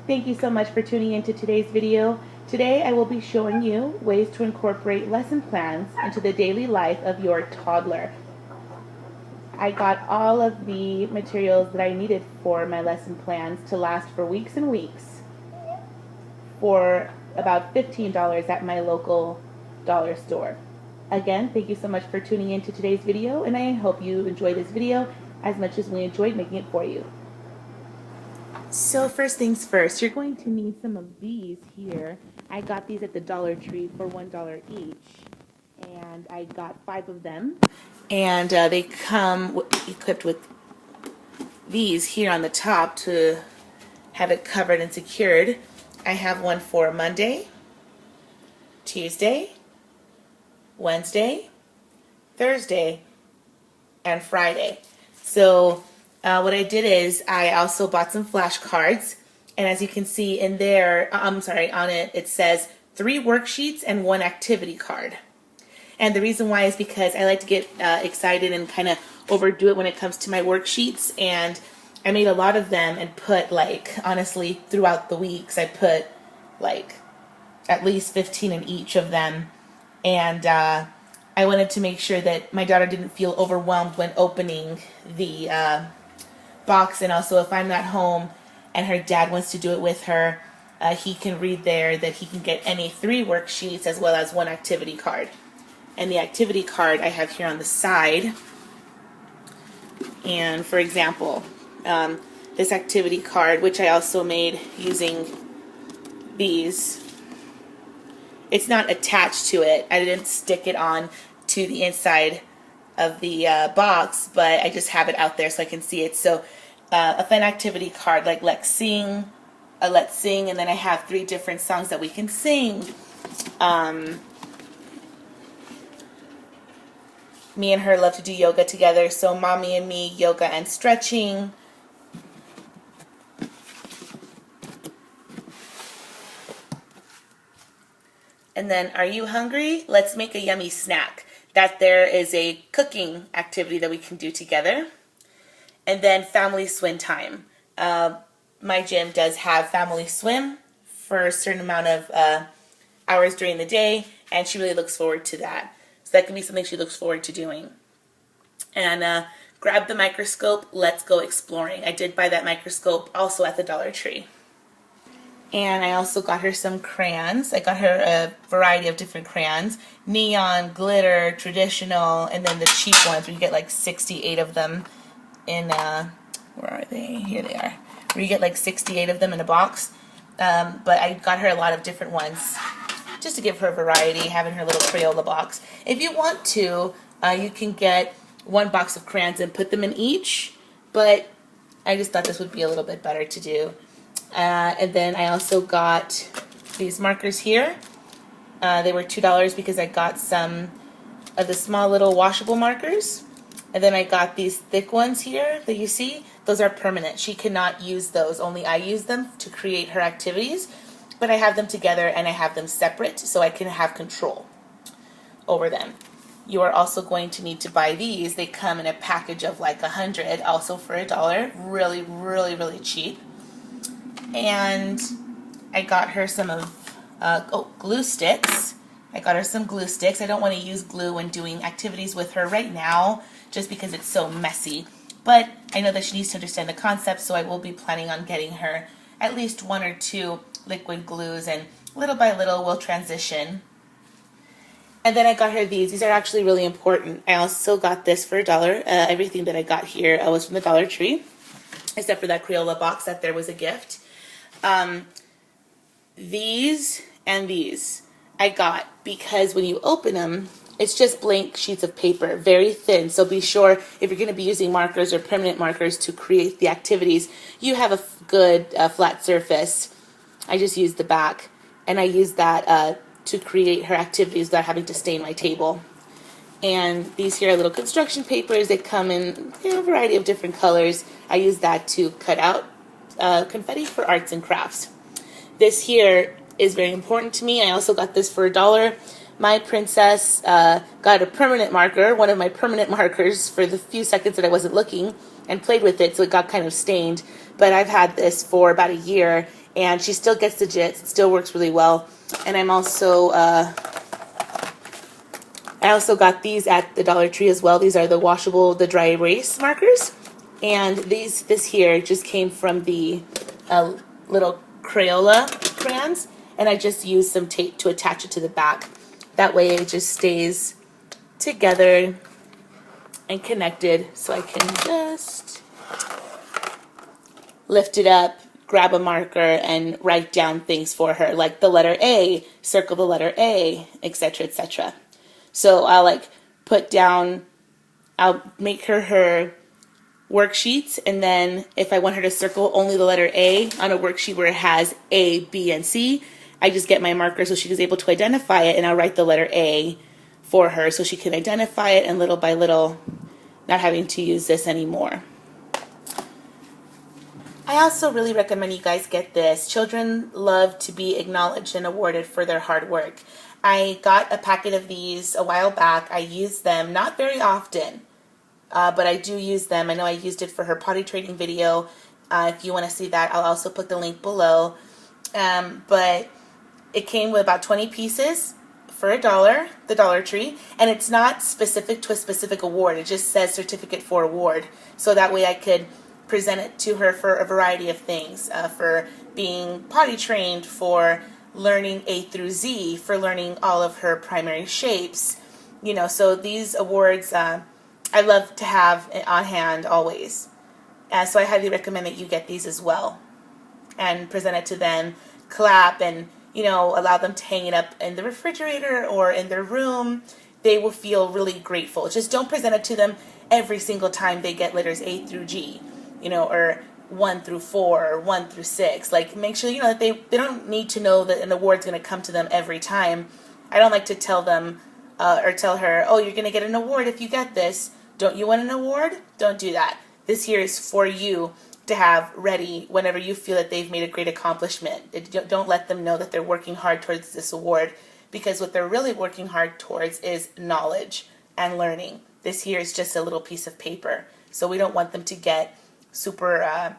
Thank you so much for tuning into today's video. Today I will be showing you ways to incorporate lesson plans into the daily life of your toddler. I got all of the materials that I needed for my lesson plans to last for weeks and weeks for about $15 at my local dollar store. Again, thank you so much for tuning into today's video, and I hope you enjoy this video as much as we enjoyed making it for you. So first things first, you're going to need some of these here. I got these at the Dollar Tree for $1 each, and I got 5 of them. And they come equipped with these here on the top to have it covered and secured. I have one for Monday, Tuesday, Wednesday, Thursday, and Friday. So what I did is I also bought some flashcards, and as you can see in there, on it, it says 3 worksheets and 1 activity card. And the reason why is because I like to get excited and kind of overdo it when it comes to my worksheets, and I made a lot of them and put, like, honestly, throughout the weeks, I put like at least 15 in each of them. And I wanted to make sure that my daughter didn't feel overwhelmed when opening the box, and also if I'm not home and her dad wants to do it with her, he can read there that he can get any 3 worksheets as well as 1 activity card. And the activity card I have here on the side. And for example, this activity card, which I also made using these, it's not attached to it. I didn't stick it on to the inside of the box, but I just have it out there so I can see it. So a fun activity card like let's sing, and then I have 3 different songs that we can sing. Me and her love to do yoga together, so Mommy and me, yoga and stretching. And then, are you hungry? Let's make a yummy snack. That there is a cooking activity that we can do together. And then family swim time. My gym does have family swim for a certain amount of hours during the day, and she really looks forward to that. So that can be something she looks forward to doing. And grab the microscope, let's go exploring. I did buy that microscope also at the Dollar Tree. And I also got her some crayons. I got her a variety of different crayons. Neon, glitter, traditional, and then the cheap ones where you get like 68 of them in, where are they? Here they are. Where you get like 68 of them in a box. But I got her a lot of different ones just to give her variety, having her little Crayola box. If you want to, you can get 1 box of crayons and put them in each, but I just thought this would be a little bit better to do. And then I also got these markers here. They were $2 because I got some of the small little washable markers. And then I got these thick ones here that you see. Those are permanent. She cannot use those. Only I use them to create her activities. But I have them together and I have them separate so I can have control over them. You are also going to need to buy these. They come in a package of like 100, also for $1. Really, really, really cheap. And I got her some of glue sticks. I got her some glue sticks. I don't want to use glue when doing activities with her right now just because it's so messy. But I know that she needs to understand the concept, so I will be planning on getting her at least 1 or 2 liquid glues, and little by little we'll transition. And then I got her these. These are actually really important. I also got this for $1. Everything that I got here was from the Dollar Tree, except for that Crayola box that there was a gift. These and these I got because when you open them, it's just blank sheets of paper, very thin. So be sure if you're going to be using markers or permanent markers to create the activities, you have a good flat surface. I just used the back, and I used that to create her activities without having to stain my table. And these here are little construction papers. They come in a variety of different colors. I use that to cut out confetti for arts and crafts. This here is very important to me. I also got this for $1. My princess got a permanent marker, one of my permanent markers, for the few seconds that I wasn't looking, and played with it, so it got kind of stained. But I've had this for about a year, and she still gets the gist. It still works really well. And I also got these at the Dollar Tree as well. These are the washable, the dry erase markers. And this here just came from the little Crayola crayons. And I just used some tape to attach it to the back. That way it just stays together and connected. So I can just lift it up, grab a marker, and write down things for her, like the letter A, circle the letter A, etc., etc. So I'll I'll make her worksheets, and then if I want her to circle only the letter A on a worksheet where it has A, B, and C, I just get my marker so she was able to identify it, and I'll write the letter A for her so she can identify it, and little by little, not having to use this anymore. I also really recommend you guys get this. Children love to be acknowledged and awarded for their hard work. I got a packet of these a while back. I use them not very often, but I do use them. I know I used it for her potty training video. If you want to see that, I'll also put the link below. But it came with about 20 pieces for $1, the Dollar Tree, and it's not specific to a specific award. It just says certificate for award. So that way I could present it to her for a variety of things, for being potty trained, for learning A through Z, for learning all of her primary shapes. You know, so these awards I love to have on hand always. So I highly recommend that you get these as well and present it to them, clap, and, you know, allow them to hang it up in the refrigerator or in their room. They will feel really grateful. Just don't present it to them every single time they get letters A through G. You know, or 1 through 4, or 1 through 6. Like, make sure, you know, that they don't need to know that an award's going to come to them every time. I don't like to tell them or tell her, oh, you're going to get an award if you get this. Don't you want an award? Don't do that. This here is for you to have ready whenever you feel that they've made a great accomplishment. Don't let them know that they're working hard towards this award, because what they're really working hard towards is knowledge and learning. This here is just a little piece of paper. So we don't want them to get super,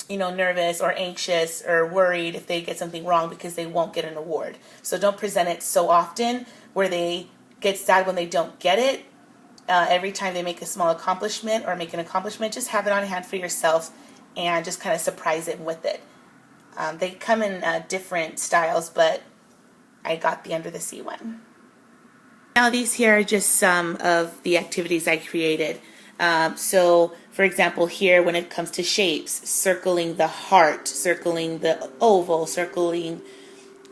you know, nervous or anxious or worried if they get something wrong because they won't get an award. So don't present it so often where they get sad when they don't get it. Every time they make a small accomplishment or make an accomplishment, just have it on hand for yourself and just kind of surprise them with it. They come in different styles, but I got the Under the Sea one. Now these here are just some of the activities I created. So, for example, here when it comes to shapes, circling the heart, circling the oval, circling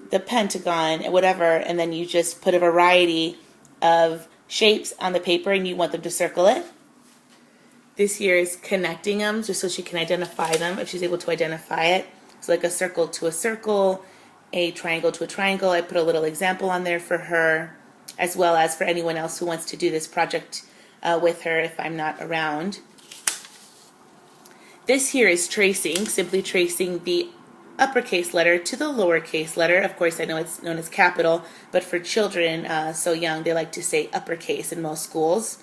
the pentagon, whatever, and then you just put a variety of shapes on the paper and you want them to circle it. This here is connecting them just so she can identify them if she's able to identify it. So like a circle to a circle, a triangle to a triangle. I put a little example on there for her, as well as for anyone else who wants to do this project with her if I'm not around. This here is tracing, simply tracing the uppercase letter to the lowercase letter. Of course, I know it's known as capital, but for children so young, they like to say uppercase in most schools.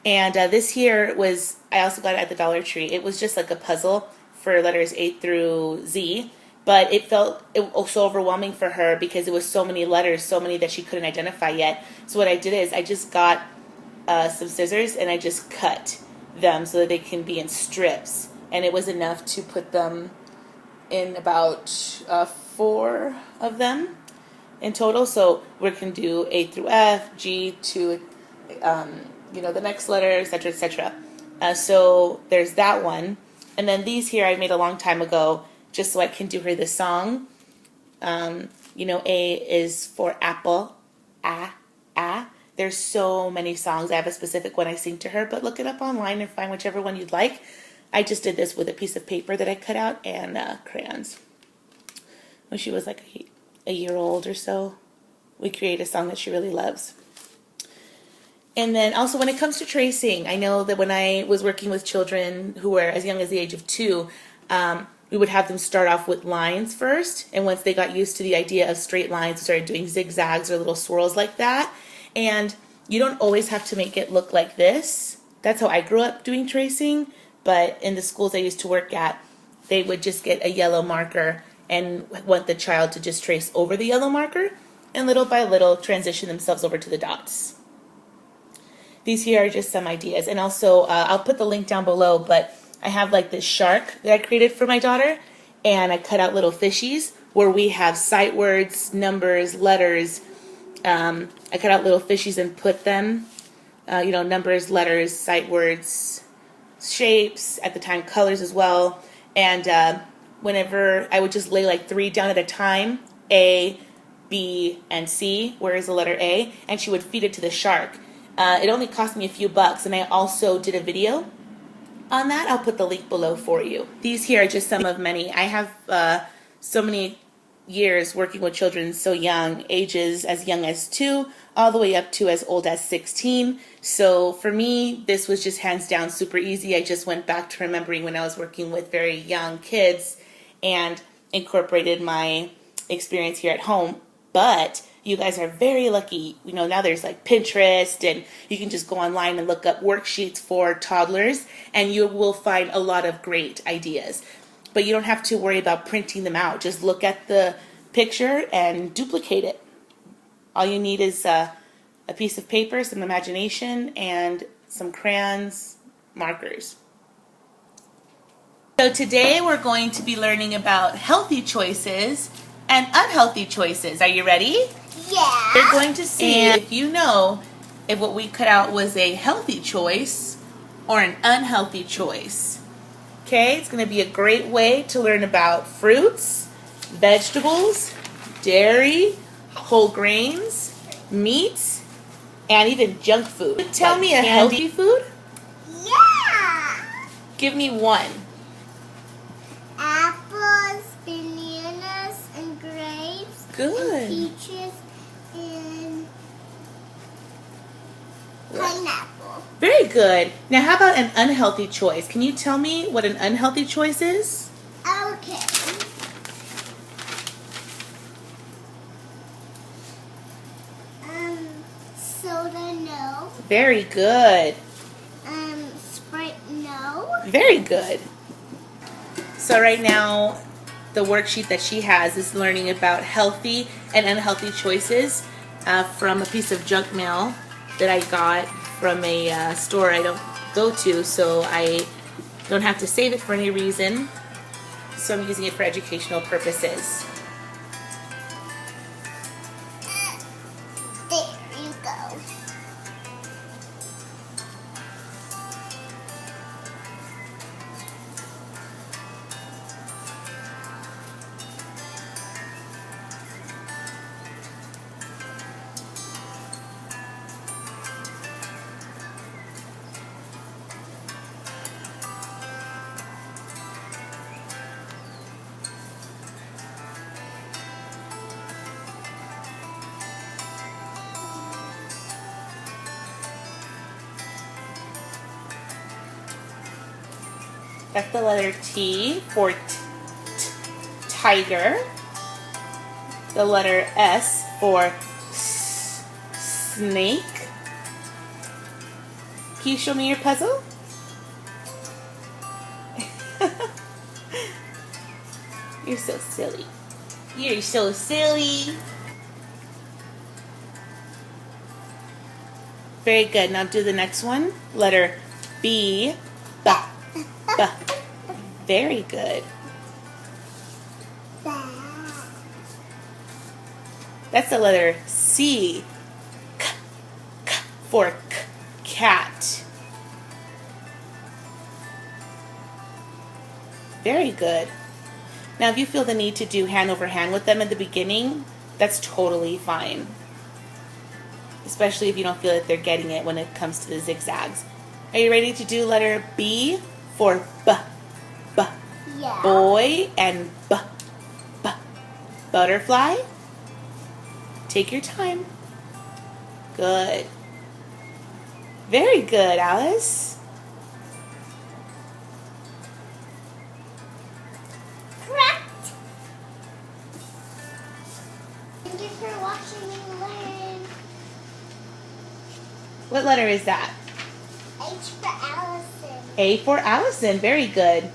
And this here was, I also got it at the Dollar Tree. It was just like a puzzle for letters A through Z, but it was so overwhelming for her because it was so many letters, so many that she couldn't identify yet. So what I did is I just got some scissors and I just cut them so that they can be in strips, and it was enough to put them in about 4 of them in total. So we can do A through F, G to you know, the next letter, etc., etc. So there's that one, and then these here I made a long time ago just so I can do her the song. You know, A is for apple, ah. There's so many songs. I have a specific one I sing to her, but look it up online and find whichever one you'd like. I just did this with a piece of paper that I cut out and crayons. When she was like a year old or so, we created a song that she really loves. And then also when it comes to tracing, I know that when I was working with children who were as young as the age of 2, we would have them start off with lines first, and once they got used to the idea of straight lines, we started doing zigzags or little swirls like that. And you don't always have to make it look like this. That's how I grew up doing tracing, but in the schools I used to work at, they would just get a yellow marker and want the child to just trace over the yellow marker and little by little transition themselves over to the dots. These here are just some ideas. And also, I'll put the link down below, but I have like this shark that I created for my daughter, and I cut out little fishies where we have sight words, numbers, letters. I cut out little fishies and put them, numbers, letters, sight words, shapes, at the time colors as well. And whenever I would just lay like 3 down at a time, A, B, and C, where is the letter A, and she would feed it to the shark. It only cost me a few bucks, and I also did a video on that. I'll put the link below for you. These here are just some of many. I have so many years working with children so young, ages as young as 2, all the way up to as old as 16. So for me, this was just hands down super easy. I just went back to remembering when I was working with very young kids and incorporated my experience here at home. But you guys are very lucky. Now there's like Pinterest, and you can just go online and look up worksheets for toddlers, and you will find a lot of great ideas. But you don't have to worry about printing them out. Just look at the picture and duplicate it. All you need is a piece of paper, some imagination, and some crayons, markers. So today we're going to be learning about healthy choices and unhealthy choices. Are you ready? Yeah. We're going to see if you know if what we cut out was a healthy choice or an unhealthy choice. Okay, it's going to be a great way to learn about fruits, vegetables, dairy, whole grains, meats, and even junk food. Tell me a healthy food. Yeah. Give me one. Apples, bananas, and grapes. Good. And peaches and pineapple. Very good. Now, how about an unhealthy choice? Can you tell me what an unhealthy choice is? Okay. Soda, no. Very good. Sprite, no. Very good. So right now, the worksheet that she has is learning about healthy and unhealthy choices from a piece of junk mail that I got from a store I don't go to, so I don't have to save it for any reason. So I'm using it for educational purposes. There you go. That's the letter T for tiger. The letter S for snake. Can you show me your puzzle? You're so silly. You're so silly. Very good. Now do the next one. Letter B. B. B. Very good. That's the letter C. K. K for cat. Very good. Now, if you feel the need to do hand over hand with them at the beginning, that's totally fine. Especially if you don't feel that they're getting it when it comes to the zigzags. Are you ready to do letter B for B? B. Yeah. Boy, and B. B. Butterfly. Take your time. Good. Very good, Alice. Correct. Thank you for watching me learn. What letter is that? H for Allison. A for Allison. Very good.